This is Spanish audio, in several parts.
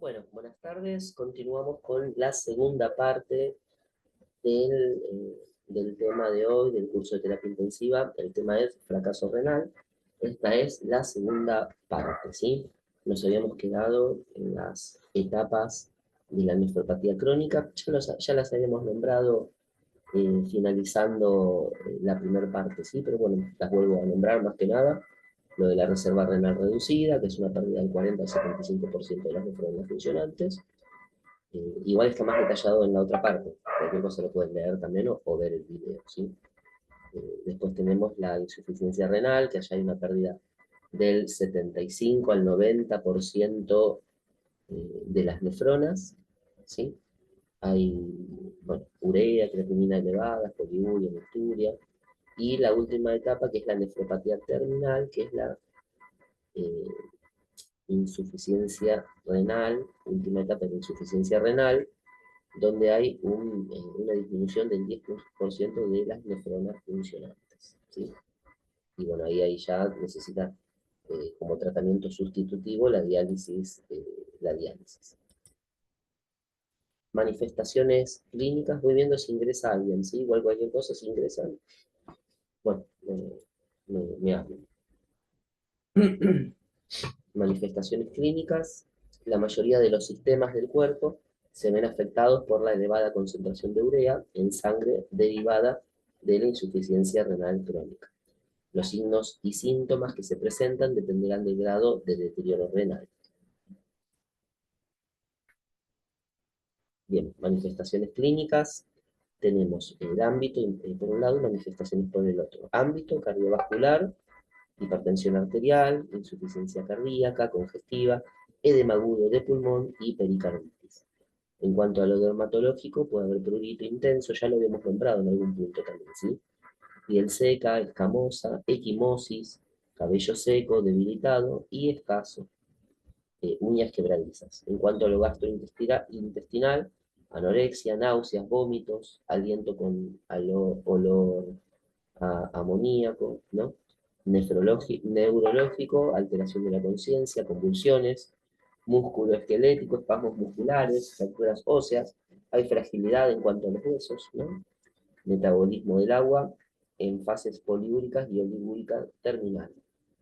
Bueno, buenas tardes. Continuamos con la segunda parte del tema de hoy, del curso de terapia intensiva. El tema es fracaso renal. Esta es la segunda parte, ¿sí? Nos habíamos quedado en las etapas de la nefropatía crónica. Ya las habíamos nombrado finalizando la primera parte, ¿sí? Pero bueno, las vuelvo a nombrar más que nada. Lo de la reserva renal reducida, que es una pérdida del 40 al 75% de las nefronas funcionantes. Igual está más detallado en la otra parte. Cualquier cosa lo pueden leer también o ver el video, ¿sí? Después tenemos la insuficiencia renal, que allá hay una pérdida del 75 al 90% de las nefronas, ¿sí? Hay, bueno, urea, creatinina elevadas, poliuria, nocturia, y la última etapa, que es la nefropatía terminal, que es la eh, insuficiencia renal, última etapa de insuficiencia renal, donde hay una disminución del 10% de las nefronas funcionantes, ¿sí? Y bueno, ahí ya necesita como tratamiento sustitutivo la diálisis. Manifestaciones clínicas, voy viendo si ingresa alguien, ¿sí? Igual cualquier cosa, si ingresan, bueno, me hablan. Manifestaciones clínicas, la mayoría de los sistemas del cuerpo se ven afectados por la elevada concentración de urea en sangre derivada de la insuficiencia renal crónica. Los signos y síntomas que se presentan dependerán del grado de deterioro renal. Bien, manifestaciones clínicas, tenemos el ámbito por un lado y manifestaciones por el otro. Ámbito cardiovascular, hipertensión arterial, insuficiencia cardíaca, congestiva, edema agudo de pulmón y pericarditis. En cuanto a lo dermatológico, puede haber prurito intenso, ya lo habíamos nombrado en algún punto también, ¿sí? Piel seca, escamosa, equimosis, cabello seco, debilitado y escaso, uñas quebradizas. En cuanto a lo gastrointestinal, anorexia, náuseas, vómitos, aliento con olor a amoníaco, ¿no? Neurológico, alteración de la conciencia, convulsiones, músculo esquelético, espasmos musculares, fracturas óseas, hay fragilidad en cuanto a los huesos, ¿no? Metabolismo del agua en fases poliúricas y oligúrica terminal.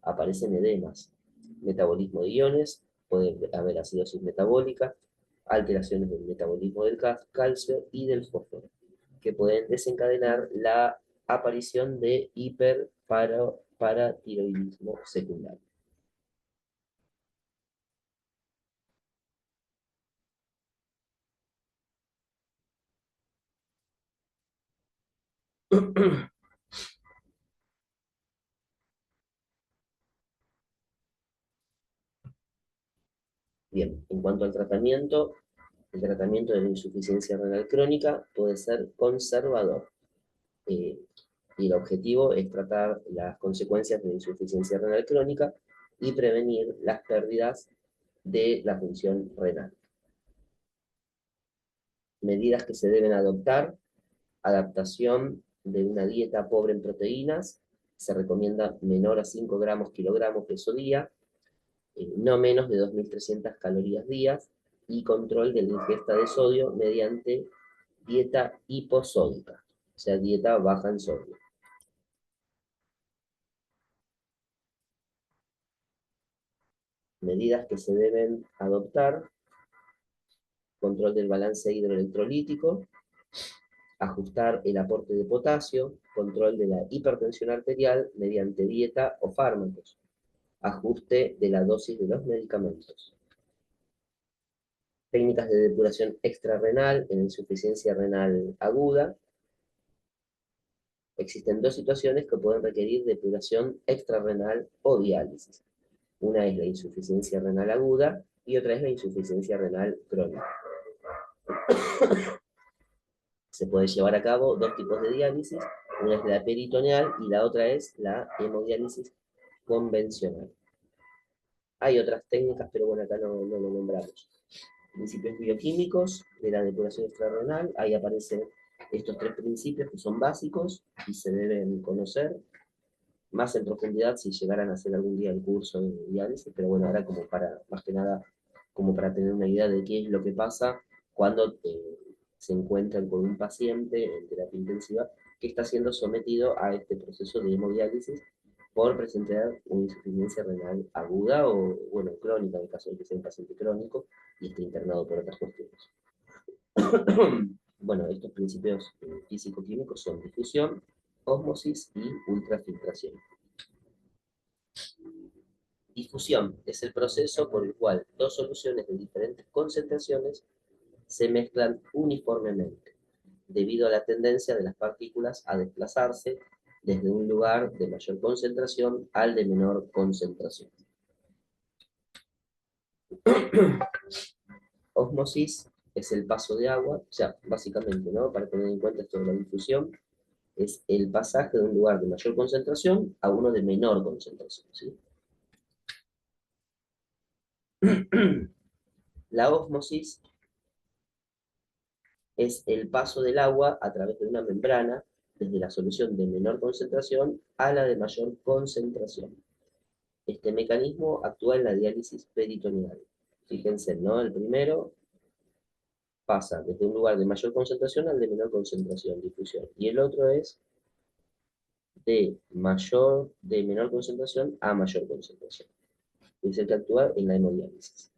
Aparecen edemas, metabolismo de iones, puede haber acidosis metabólica, alteraciones del metabolismo del calcio y del fósforo, que pueden desencadenar la aparición de hiperparatiroidismo secundario. Bien, en cuanto al tratamiento, el tratamiento de la insuficiencia renal crónica puede ser conservador. Eh, y el objetivo es tratar las consecuencias de la insuficiencia renal crónica y prevenir las pérdidas de la función renal. Medidas que se deben adoptar: adaptación de una dieta pobre en proteínas, se recomienda menor a 5 gramos kilogramos peso día, no menos de 2.300 calorías día, y control de la ingesta de sodio mediante dieta hiposódica, o sea, dieta baja en sodio. Medidas que se deben adoptar: control del balance hidroelectrolítico, ajustar el aporte de potasio, control de la hipertensión arterial mediante dieta o fármacos, ajuste de la dosis de los medicamentos. Técnicas de depuración extrarrenal en insuficiencia renal aguda. Existen dos situaciones que pueden requerir depuración extrarrenal o diálisis. Una es la insuficiencia renal aguda y otra es la insuficiencia renal crónica. Se puede llevar a cabo dos tipos de diálisis, una es la peritoneal y la otra es la hemodiálisis convencional. Hay otras técnicas, pero bueno, acá no lo nombramos. Principios bioquímicos de la depuración extrarrenal, ahí aparecen estos tres principios que son básicos y se deben conocer más en profundidad si llegaran a hacer algún día el curso de diálisis, pero bueno, ahora como para más que nada como para tener una idea de qué es lo que pasa cuando se encuentran con un paciente en terapia intensiva que está siendo sometido a este proceso de hemodiálisis por presentar una insuficiencia renal aguda o, bueno, crónica, en el caso de que sea un paciente crónico y esté internado por otras cuestiones. Bueno, estos principios físico-químicos son difusión, ósmosis y ultrafiltración. Difusión es el proceso por el cual dos soluciones de diferentes concentraciones se mezclan uniformemente, debido a la tendencia de las partículas a desplazarse desde un lugar de mayor concentración al de menor concentración. Ósmosis es el paso de agua, o sea, básicamente, ¿no? Para tener en cuenta esto de la difusión, es el pasaje de un lugar de mayor concentración a uno de menor concentración, ¿sí? La ósmosis es el paso del agua a través de una membrana desde la solución de menor concentración a la de mayor concentración. Este mecanismo actúa en la diálisis peritoneal. Fíjense, ¿no? El primero pasa desde un lugar de mayor concentración al de menor concentración, difusión. Y el otro es de menor concentración a mayor concentración. Es el que actúa en la hemodiálisis.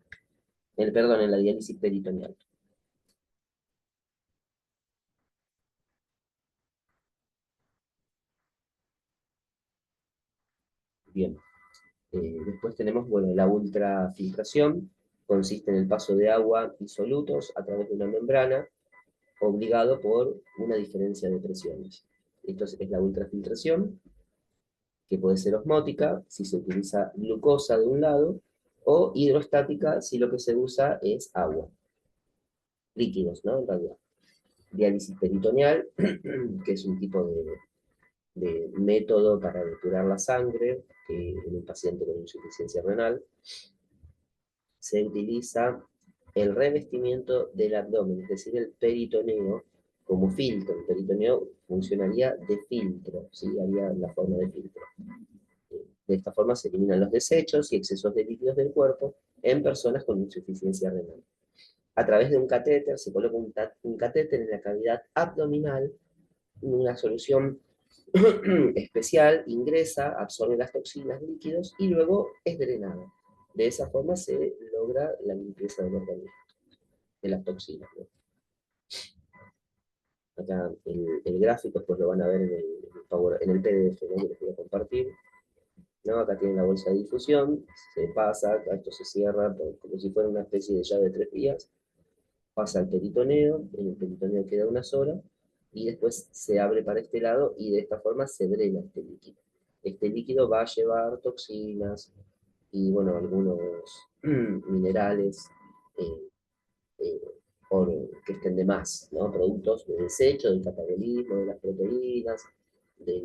Perdón, en la diálisis peritoneal. Bien. Después tenemos, bueno, la ultrafiltración. Consiste en el paso de agua y solutos a través de una membrana, obligado por una diferencia de presiones. Esto es la ultrafiltración, que puede ser osmótica, si se utiliza glucosa de un lado, o hidrostática, si lo que se usa es agua. Líquidos, ¿no? En realidad. Diálisis peritoneal, que es un tipo de método para depurar la sangre en un paciente con insuficiencia renal. Se utiliza el revestimiento del abdomen, es decir, el peritoneo, como filtro. El peritoneo funcionaría de filtro, ¿sí? Haría la forma de filtro. De esta forma se eliminan los desechos y excesos de líquidos del cuerpo en personas con insuficiencia renal. A través de un catéter se coloca un catéter en la cavidad abdominal, una solución especial ingresa, absorbe las toxinas, líquidos y luego es drenada. De esa forma se logra la limpieza del organismo, de las toxinas, ¿no? Acá el gráfico, después lo van a ver en el PDF, ¿no? Que les voy a compartir. ¿No? Acá tienen la bolsa de difusión, se pasa, esto se cierra como si fuera una especie de llave de 3 vías, pasa al peritoneo, en el peritoneo queda una sola, y después se abre para este lado y de esta forma se drena este líquido. Este líquido va a llevar toxinas y, bueno, algunos minerales eh, eh, que estén de más, ¿no? Productos de desecho, del catabolismo, de las proteínas, de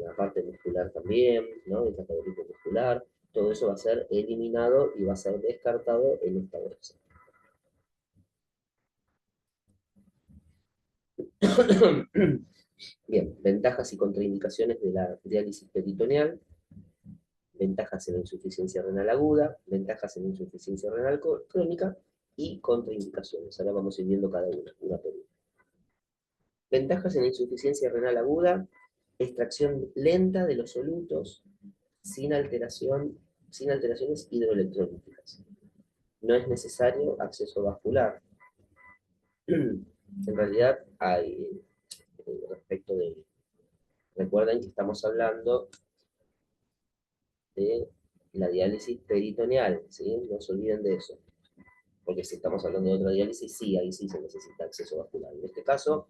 la parte muscular también, ¿no? Del catabolismo muscular, todo eso va a ser eliminado y va a ser descartado en esta bolsa. Bien, ventajas y contraindicaciones de la diálisis peritoneal, ventajas en la insuficiencia renal aguda, ventajas en la insuficiencia renal crónica y contraindicaciones. Ahora vamos a ir viendo cada una por una. Ventajas en la insuficiencia renal aguda: extracción lenta de los solutos sin sin alteraciones hidroelectrolíticas. No es necesario acceso vascular. En realidad hay, respecto de, recuerden que estamos hablando de la diálisis peritoneal, ¿sí? No se olviden de eso. Porque si estamos hablando de otra diálisis, sí, ahí sí se necesita acceso vascular. En este caso,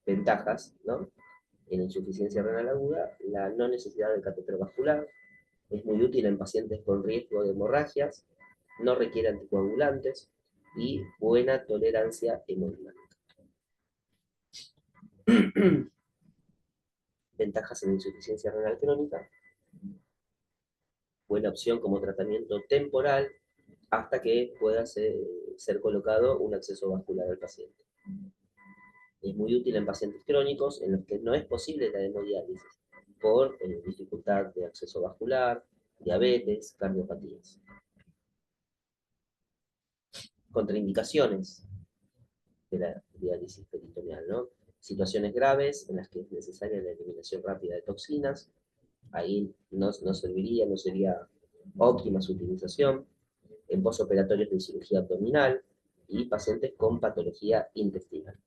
ventajas, ¿no? En insuficiencia renal aguda, la no necesidad del catéter vascular, es muy útil en pacientes con riesgo de hemorragias, no requiere anticoagulantes y buena tolerancia hemodinámica. Ventajas en insuficiencia renal crónica: buena opción como tratamiento temporal hasta que pueda ser colocado un acceso vascular al paciente. Es muy útil en pacientes crónicos en los que no es posible la hemodiálisis por dificultad de acceso vascular, diabetes, cardiopatías. Contraindicaciones de la diálisis peritoneal, ¿no? Situaciones graves en las que es necesaria la eliminación rápida de toxinas, ahí no serviría, no sería óptima su utilización, en posoperatorios de cirugía abdominal y pacientes con patología intestinal.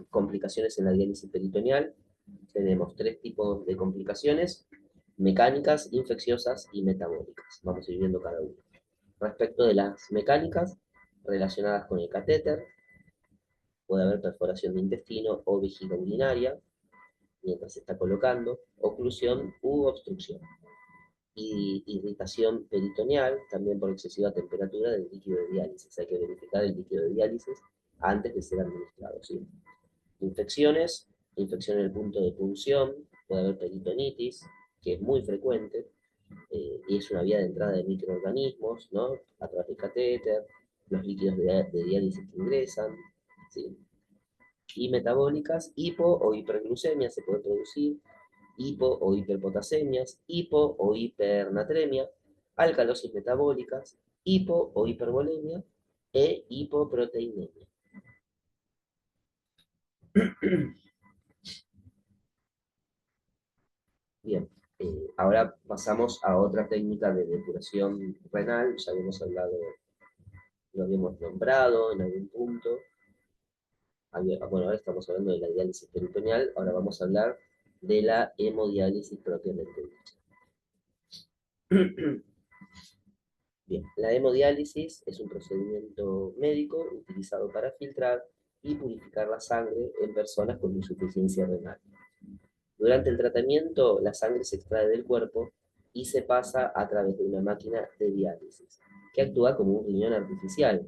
Complicaciones en la diálisis peritoneal. Tenemos tres tipos de complicaciones: mecánicas, infecciosas y metabólicas. Vamos a ir viendo cada uno. Respecto de las mecánicas, relacionadas con el catéter, puede haber perforación de intestino o vejiga urinaria mientras se está colocando, oclusión u obstrucción. Y irritación peritoneal, también por excesiva temperatura del líquido de diálisis. Hay que verificar el líquido de diálisis antes de ser administrado, ¿sí? Infecciones, infección en el punto de punción, puede haber peritonitis, que es muy frecuente, y es una vía de entrada de microorganismos, ¿no? A través del catéter, los líquidos de diálisis que ingresan, ¿sí? Y metabólicas, hipo o hiperglucemia se puede producir, hipo o hiperpotasemias, hipo o hipernatremia, alcalosis metabólicas, hipo o hipervolemia e hipoproteinemia. Bien, ahora pasamos a otra técnica de depuración renal. Ya habíamos hablado, lo habíamos nombrado en algún punto. Bueno, ahora estamos hablando de la diálisis peritoneal, ahora vamos a hablar de la hemodiálisis propiamente dicha. Bien, la hemodiálisis es un procedimiento médico utilizado para filtrar y purificar la sangre en personas con insuficiencia renal. Durante el tratamiento, la sangre se extrae del cuerpo y se pasa a través de una máquina de diálisis, que actúa como un riñón artificial.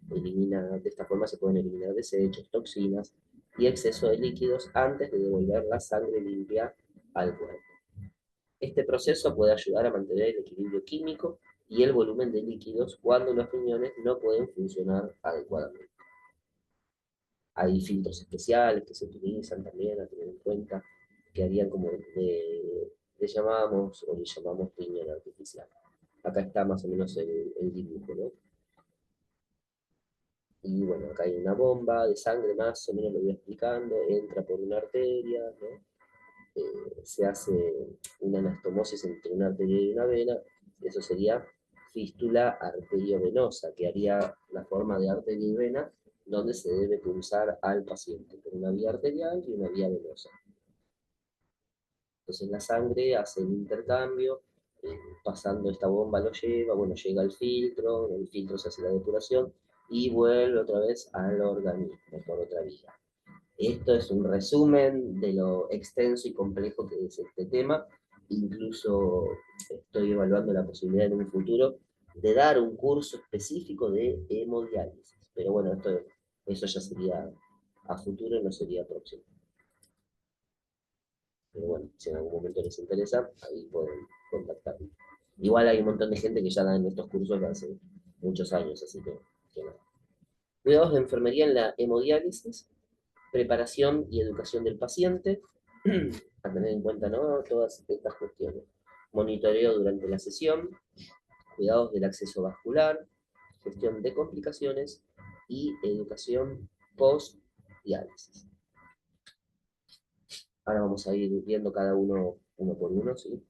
De esta forma se pueden eliminar desechos, toxinas y exceso de líquidos antes de devolver la sangre limpia al cuerpo. Este proceso puede ayudar a mantener el equilibrio químico y el volumen de líquidos cuando los riñones no pueden funcionar adecuadamente. Hay filtros especiales que se utilizan también a tener en cuenta, que harían como le llamamos o le llamamos riñón artificial. Acá está más o menos el dibujo, ¿no? Y bueno, acá hay una bomba de sangre, más o menos lo voy explicando, entra por una arteria, ¿no? Se hace una anastomosis entre una arteria y una vena, eso sería fístula arteriovenosa, que haría la forma de arteria y vena, donde se debe pulsar al paciente, por una vía arterial y una vía venosa. Entonces la sangre hace el intercambio, pasando esta bomba lo lleva, bueno, llega al filtro, en el filtro se hace la depuración y vuelve otra vez al organismo por otra vía. Esto es un resumen de lo extenso y complejo que es este tema. Incluso estoy evaluando la posibilidad en un futuro de dar un curso específico de hemodiálisis. Pero bueno, eso ya sería a futuro y no sería próximo. Pero bueno, si en algún momento les interesa, ahí pueden contactarme. Igual hay un montón de gente que ya da en estos cursos hace muchos años, así que nada. Cuidados de enfermería en la hemodiálisis: preparación y educación del paciente, a tener en cuenta, ¿no?, todas estas cuestiones. Monitoreo durante la sesión, cuidados del acceso vascular, gestión de complicaciones y educación post-diálisis. Ahora vamos a ir viendo cada uno por uno, ¿sí?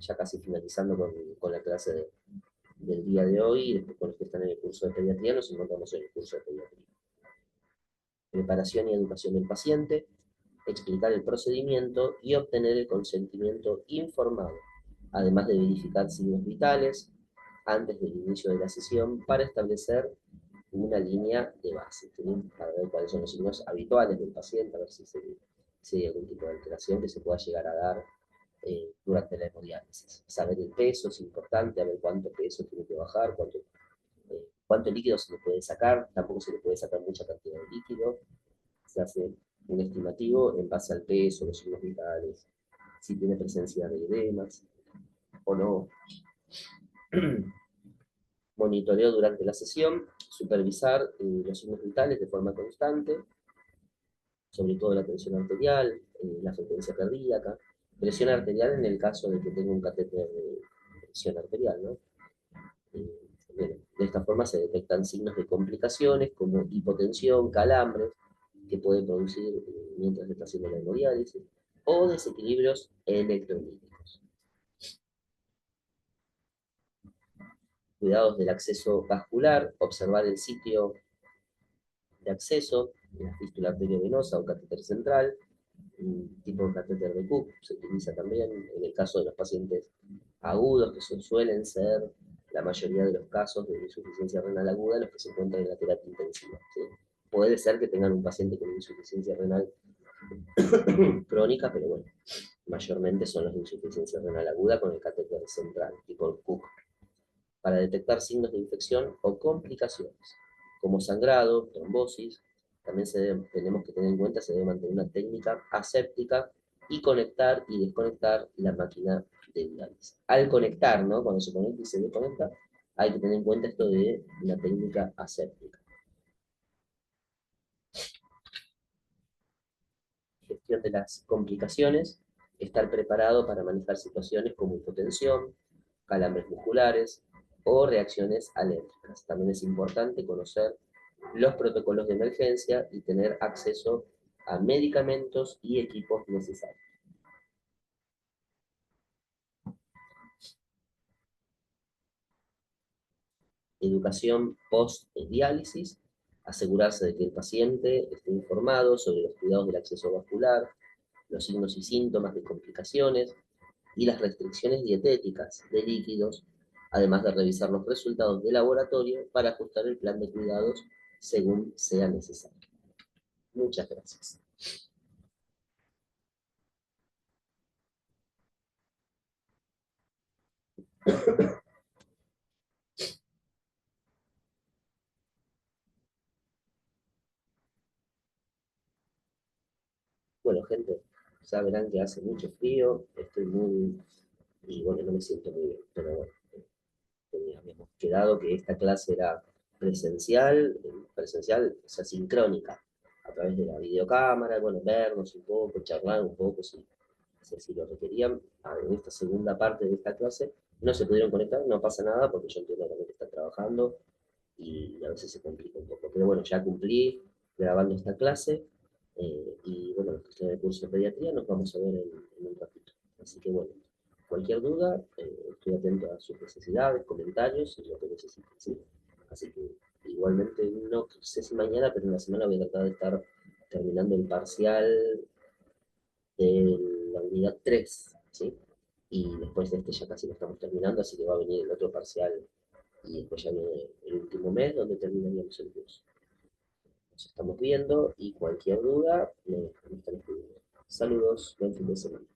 Ya casi finalizando con la clase del día de hoy, y después con los que están en el curso de pediatría, nos encontramos en el curso de pediatría. Preparación y educación del paciente, explicar el procedimiento y obtener el consentimiento informado, además de verificar signos vitales antes del inicio de la sesión para establecer una línea de base, ¿sí?, para ver cuáles son los signos habituales del paciente, a ver si hay algún tipo de alteración que se pueda llegar a dar durante la hemodiálisis. Saber el peso es importante, a ver cuánto peso tiene que bajar, cuánto líquido se le puede sacar, tampoco se le puede sacar mucha cantidad de líquido, se hace un estimativo en base al peso, los signos vitales, si tiene presencia de edemas o no. Monitoreo durante la sesión, supervisar los signos vitales de forma constante, sobre todo la tensión arterial, la frecuencia cardíaca, presión arterial en el caso de que tenga un catéter de presión arterial, ¿no? Bueno, de esta forma se detectan signos de complicaciones como hipotensión, calambres, que puede producir mientras se está haciendo la hemodiálisis, o desequilibrios electrolíticos. Cuidados del acceso vascular, observar el sitio de acceso, la fístula arteriovenosa o catéter central, un tipo de catéter de Cook se utiliza también en el caso de los pacientes agudos, que suelen ser la mayoría de los casos de insuficiencia renal aguda, los que se encuentran en la terapia intensiva. ¿Sí? Puede ser que tengan un paciente con insuficiencia renal crónica, pero bueno, mayormente son los de insuficiencia renal aguda con el catéter central, tipo Cook, para detectar signos de infección o complicaciones, como sangrado, trombosis. También tenemos que tener en cuenta, se debe mantener una técnica aséptica y conectar y desconectar la máquina de diálisis. Al conectar, ¿no? Cuando se conecta y se desconecta, hay que tener en cuenta esto de la técnica aséptica. Gestión de las complicaciones, estar preparado para manejar situaciones como hipotensión, calambres musculares o reacciones alérgicas. También es importante conocer los protocolos de emergencia y tener acceso a medicamentos y equipos necesarios. Educación post-diálisis, asegurarse de que el paciente esté informado sobre los cuidados del acceso vascular, los signos y síntomas de complicaciones y las restricciones dietéticas de líquidos, además de revisar los resultados de laboratorio para ajustar el plan de cuidados según sea necesario. Muchas gracias. Bueno, gente, ya verán que hace mucho frío, estoy muy, y bueno, no me siento muy bien, pero bueno, habíamos quedado que esta clase era presencial, o sea, sincrónica, a través de la videocámara, bueno, vernos un poco, charlar un poco, si lo requerían. En esta segunda parte de esta clase no se pudieron conectar, no pasa nada, porque yo entiendo también que están trabajando y a veces se complica un poco. Pero bueno, ya cumplí grabando esta clase y bueno, los que están en el curso de pediatría nos vamos a ver en un ratito. Así que bueno, cualquier duda, estoy atento a sus necesidades, comentarios y lo que necesiten, ¿sí? Así que igualmente, no sé si mañana, pero en la semana voy a tratar de estar terminando el parcial de la unidad 3, ¿sí? Y después de este ya casi lo estamos terminando, así que va a venir el otro parcial y después ya viene el último mes donde terminaríamos el curso. Nos estamos viendo y cualquier duda me están escribiendo. Saludos, buen fin de semana.